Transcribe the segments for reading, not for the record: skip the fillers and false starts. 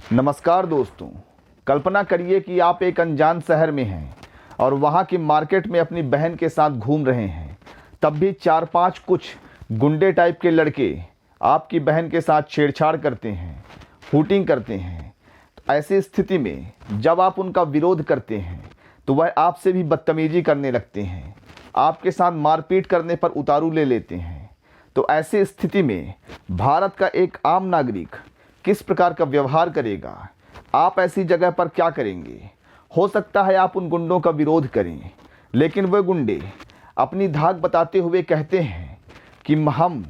नमस्कार दोस्तों। कल्पना करिए कि आप एक अनजान शहर में हैं और वहाँ की मार्केट में अपनी बहन के साथ घूम रहे हैं। तब भी 4-5 कुछ गुंडे टाइप के लड़के आपकी बहन के साथ छेड़छाड़ करते हैं, हूटिंग करते हैं। तो ऐसी स्थिति में जब आप उनका विरोध करते हैं तो वह आपसे भी बदतमीजी करने लगते हैं, आपके साथ मारपीट करने पर उतारू ले लेते हैं। तो ऐसी स्थिति में भारत का एक आम नागरिक किस प्रकार का व्यवहार करेगा? आप ऐसी जगह पर क्या करेंगे? हो सकता है आप उन गुंडों का विरोध करें, लेकिन वे गुंडे अपनी धाक बताते हुए कहते हैं कि हम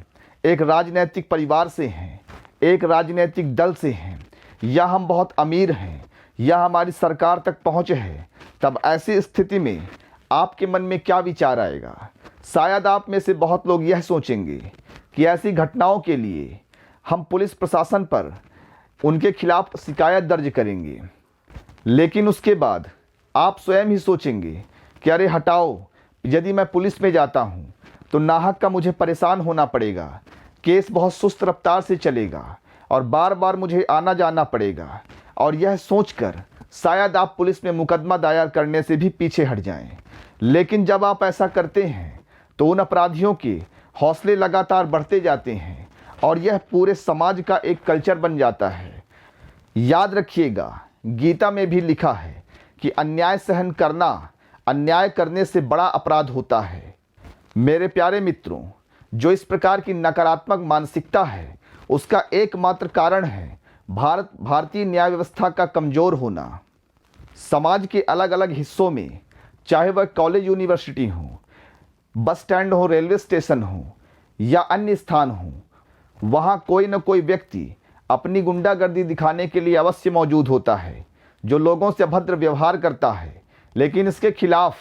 एक राजनीतिक परिवार से हैं, एक राजनीतिक दल से हैं, या हम बहुत अमीर हैं, या हमारी सरकार तक पहुँच है। तब ऐसी स्थिति में आपके मन में क्या विचार आएगा? शायद आप में से बहुत लोग यह सोचेंगे कि ऐसी घटनाओं के लिए हम पुलिस प्रशासन पर उनके खिलाफ शिकायत दर्ज करेंगे। लेकिन उसके बाद आप स्वयं ही सोचेंगे कि अरे हटाओ, यदि मैं पुलिस में जाता हूं तो नाहक का मुझे परेशान होना पड़ेगा, केस बहुत सुस्त रफ्तार से चलेगा और बार बार मुझे आना जाना पड़ेगा। और यह सोचकर शायद आप पुलिस में मुकदमा दायर करने से भी पीछे हट जाएं। लेकिन जब आप ऐसा करते हैं तो उन अपराधियों के हौसले लगातार बढ़ते जाते हैं और यह पूरे समाज का एक कल्चर बन जाता है। याद रखिएगा, गीता में भी लिखा है कि अन्याय सहन करना अन्याय करने से बड़ा अपराध होता है। मेरे प्यारे मित्रों, जो इस प्रकार की नकारात्मक मानसिकता है उसका एकमात्र कारण है भारतीय न्याय व्यवस्था का कमज़ोर होना। समाज के अलग अलग हिस्सों में, चाहे वह कॉलेज यूनिवर्सिटी हो, बस स्टैंड हो, रेलवे स्टेशन हो या अन्य स्थान हो, वहाँ कोई न कोई व्यक्ति अपनी गुंडागर्दी दिखाने के लिए अवश्य मौजूद होता है, जो लोगों से अभद्र व्यवहार करता है। लेकिन इसके खिलाफ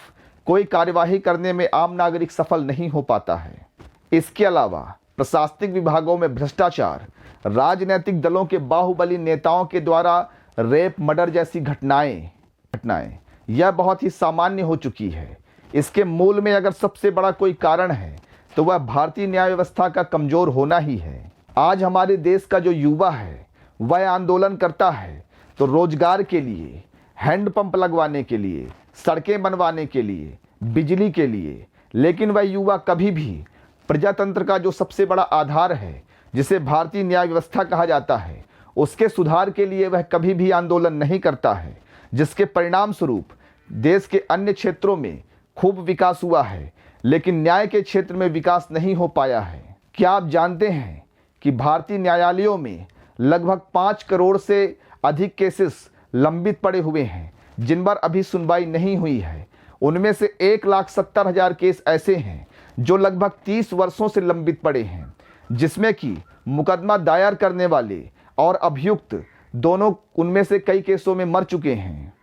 कोई कार्यवाही करने में आम नागरिक सफल नहीं हो पाता है। इसके अलावा प्रशासनिक विभागों में भ्रष्टाचार, राजनीतिक दलों के बाहुबली नेताओं के द्वारा रेप, मर्डर जैसी घटनाएं यह बहुत ही सामान्य हो चुकी है। इसके मूल में अगर सबसे बड़ा कोई कारण है तो वह भारतीय न्याय व्यवस्था का कमज़ोर होना ही है। आज हमारे देश का जो युवा है वह आंदोलन करता है तो रोजगार के लिए, हैंडपंप लगवाने के लिए, सड़कें बनवाने के लिए, बिजली के लिए। लेकिन वह युवा कभी भी प्रजातंत्र का जो सबसे बड़ा आधार है, जिसे भारतीय न्याय व्यवस्था कहा जाता है, उसके सुधार के लिए वह कभी भी आंदोलन नहीं करता है, जिसके परिणाम स्वरूप देश के अन्य क्षेत्रों में खूब विकास हुआ है, लेकिन न्याय के क्षेत्र में विकास नहीं हो पाया है। क्या आप जानते हैं कि भारतीय न्यायालयों में लगभग 5 करोड़ से अधिक केसेस लंबित पड़े हुए हैं, जिन पर अभी सुनवाई नहीं हुई है। उनमें से 1,70,000 केस ऐसे हैं जो लगभग 30 वर्षों से लंबित पड़े हैं, जिसमें कि मुकदमा दायर करने वाले और अभियुक्त दोनों उनमें से कई केसों में मर चुके हैं।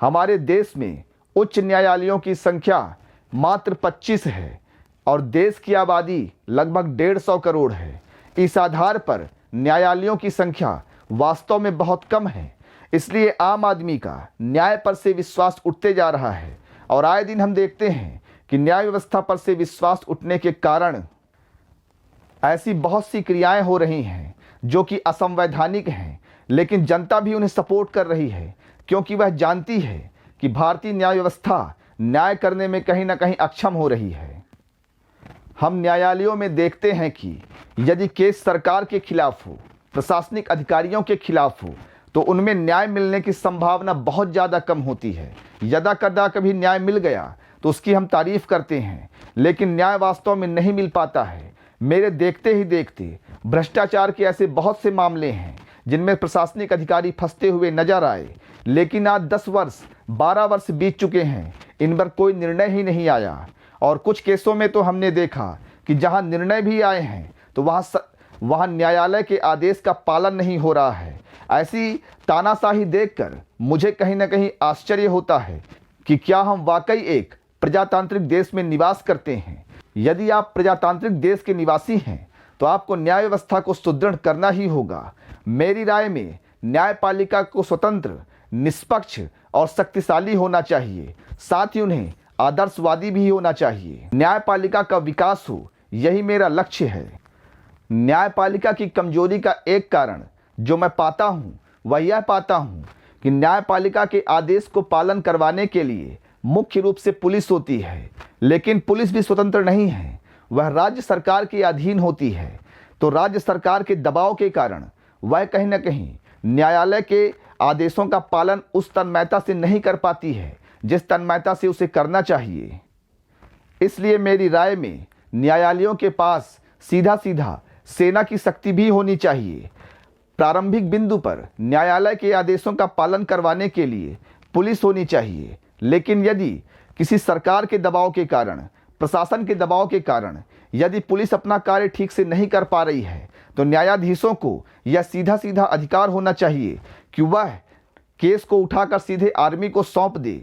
हमारे देश में उच्च न्यायालयों की संख्या मात्र 25 है और देश की आबादी लगभग 150 करोड़ है। इस आधार पर न्यायालयों की संख्या वास्तव में बहुत कम है। इसलिए आम आदमी का न्याय पर से विश्वास उठते जा रहा है और आए दिन हम देखते हैं कि न्याय व्यवस्था पर से विश्वास उठने के कारण ऐसी बहुत सी क्रियाएं हो रही हैं जो कि असंवैधानिक हैं, लेकिन जनता भी उन्हें सपोर्ट कर रही है, क्योंकि वह जानती है कि भारतीय न्याय व्यवस्था न्याय करने में कहीं ना कहीं अक्षम हो रही है। हम न्यायालयों में देखते हैं कि यदि केस सरकार के खिलाफ हो, प्रशासनिक अधिकारियों के खिलाफ हो, तो उनमें न्याय मिलने की संभावना बहुत ज़्यादा कम होती है। यदा कदा कभी न्याय मिल गया तो उसकी हम तारीफ करते हैं, लेकिन न्याय वास्तव में नहीं मिल पाता है। मेरे देखते ही देखते भ्रष्टाचार के ऐसे बहुत से मामले हैं जिनमें प्रशासनिक अधिकारी फंसते हुए नजर आए, लेकिन आज 10 वर्ष 12 वर्ष बीत चुके हैं, इन पर कोई निर्णय ही नहीं आया। और कुछ केसों में तो हमने देखा कि जहां निर्णय भी आए हैं तो वहां न्यायालय के आदेश का पालन नहीं हो रहा है। ऐसी तानाशाही देखकर मुझे कहीं ना कहीं आश्चर्य होता है कि क्या हम वाकई एक प्रजातांत्रिक देश में निवास करते हैं। यदि आप प्रजातांत्रिक देश के निवासी हैं तो आपको न्याय व्यवस्था को सुदृढ़ करना ही होगा। मेरी राय में न्यायपालिका को स्वतंत्र, निष्पक्ष और शक्तिशाली होना चाहिए, साथ ही उन्हें आदर्शवादी भी होना चाहिए। न्यायपालिका का विकास हो, यही मेरा लक्ष्य है। न्यायपालिका की कमजोरी का एक कारण जो मैं पाता हूं वह यह पाता हूँ कि न्यायपालिका के आदेश को पालन करवाने के लिए मुख्य रूप से पुलिस होती है, लेकिन पुलिस भी स्वतंत्र नहीं है, वह राज्य सरकार के अधीन होती है। तो राज्य सरकार के दबाव के कारण वह कहीं न कहीं न्यायालय के आदेशों का पालन उस तन्मयता से नहीं कर पाती है जिस तन्मयता से उसे करना चाहिए। इसलिए मेरी राय में न्यायालयों के पास सीधा सीधा सेना की शक्ति भी होनी चाहिए। प्रारंभिक बिंदु पर न्यायालय के आदेशों का पालन करवाने के लिए पुलिस होनी चाहिए, लेकिन यदि किसी सरकार के दबाव के कारण, प्रशासन के दबाव के कारण यदि पुलिस अपना कार्य ठीक से नहीं कर पा रही है, तो न्यायाधीशों को यह सीधा सीधा अधिकार होना चाहिए कि वह केस को उठाकर सीधे आर्मी को सौंप दे,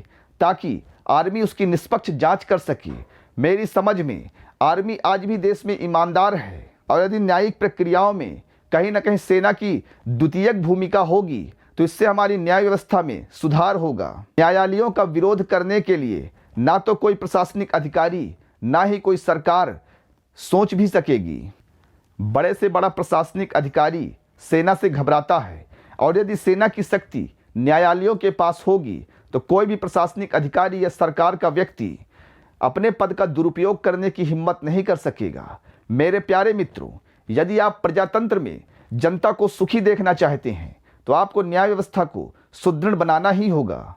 ताकि आर्मी उसकी निष्पक्ष जांच कर सके। मेरी समझ में आर्मी आज भी देश में ईमानदार है, और यदि न्यायिक प्रक्रियाओं में कहीं न कहीं सेना की द्वितीयक भूमिका होगी तो इससे हमारी न्याय व्यवस्था में सुधार होगा। न्यायालयों का विरोध करने के लिए ना तो कोई प्रशासनिक अधिकारी, ना ही कोई सरकार सोच भी सकेगी। बड़े से बड़ा प्रशासनिक अधिकारी सेना से घबराता है, और यदि सेना की शक्ति न्यायालयों के पास होगी तो कोई भी प्रशासनिक अधिकारी या सरकार का व्यक्ति अपने पद का दुरुपयोग करने की हिम्मत नहीं कर सकेगा। मेरे प्यारे मित्रों, यदि आप प्रजातंत्र में जनता को सुखी देखना चाहते हैं तो आपको न्याय व्यवस्था को सुदृढ़ बनाना ही होगा।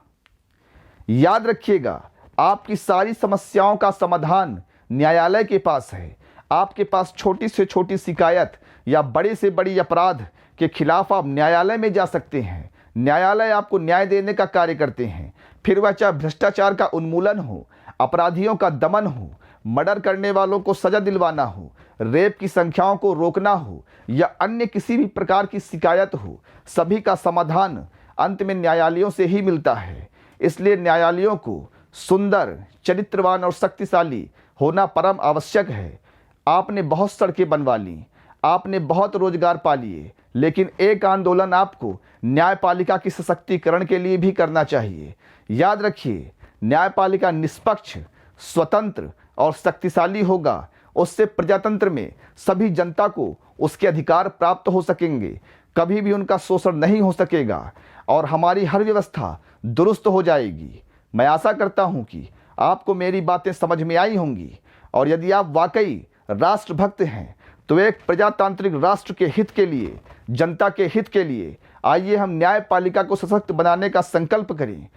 याद रखिएगा, आपकी सारी समस्याओं का समाधान न्यायालय के पास है। आपके पास छोटी से छोटी शिकायत या बड़े से बड़ी अपराध के खिलाफ आप न्यायालय में जा सकते हैं। न्यायालय आपको न्याय देने का कार्य करते हैं, फिर वह चाहे भ्रष्टाचार का उन्मूलन हो, अपराधियों का दमन हो, मर्डर करने वालों को सजा दिलवाना हो, रेप की संख्याओं को रोकना हो, या अन्य किसी भी प्रकार की शिकायत हो, सभी का समाधान अंत में न्यायालयों से ही मिलता है। इसलिए न्यायालयों को सुंदर, चरित्रवान और शक्तिशाली होना परम आवश्यक है। आपने बहुत सड़कें बनवा ली, आपने बहुत रोजगार पा लिए, लेकिन एक आंदोलन आपको न्यायपालिका के सशक्तिकरण के लिए भी करना चाहिए। याद रखिए, न्यायपालिका निष्पक्ष, स्वतंत्र और शक्तिशाली होगा, उससे प्रजातंत्र में सभी जनता को उसके अधिकार प्राप्त हो सकेंगे, कभी भी उनका शोषण नहीं हो सकेगा, और हमारी हर व्यवस्था दुरुस्त हो जाएगी। मैं आशा करता हूं कि आपको मेरी बातें समझ में आई होंगी, और यदि आप वाकई राष्ट्रभक्त हैं तो एक प्रजातांत्रिक राष्ट्र के हित के लिए, जनता के हित के लिए आइए हम न्यायपालिका को सशक्त बनाने का संकल्प करें।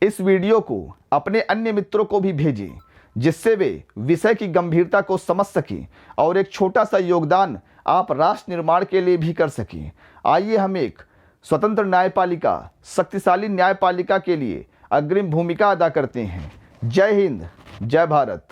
इस वीडियो को अपने अन्य मित्रों को भी भेजें, जिससे वे विषय की गंभीरता को समझ सकें और एक छोटा सा योगदान आप राष्ट्र निर्माण के लिए भी कर सकें। आइए हम एक स्वतंत्र न्यायपालिका, शक्तिशाली न्यायपालिका के लिए अग्रिम भूमिका अदा करते हैं। जय हिंद, जय भारत।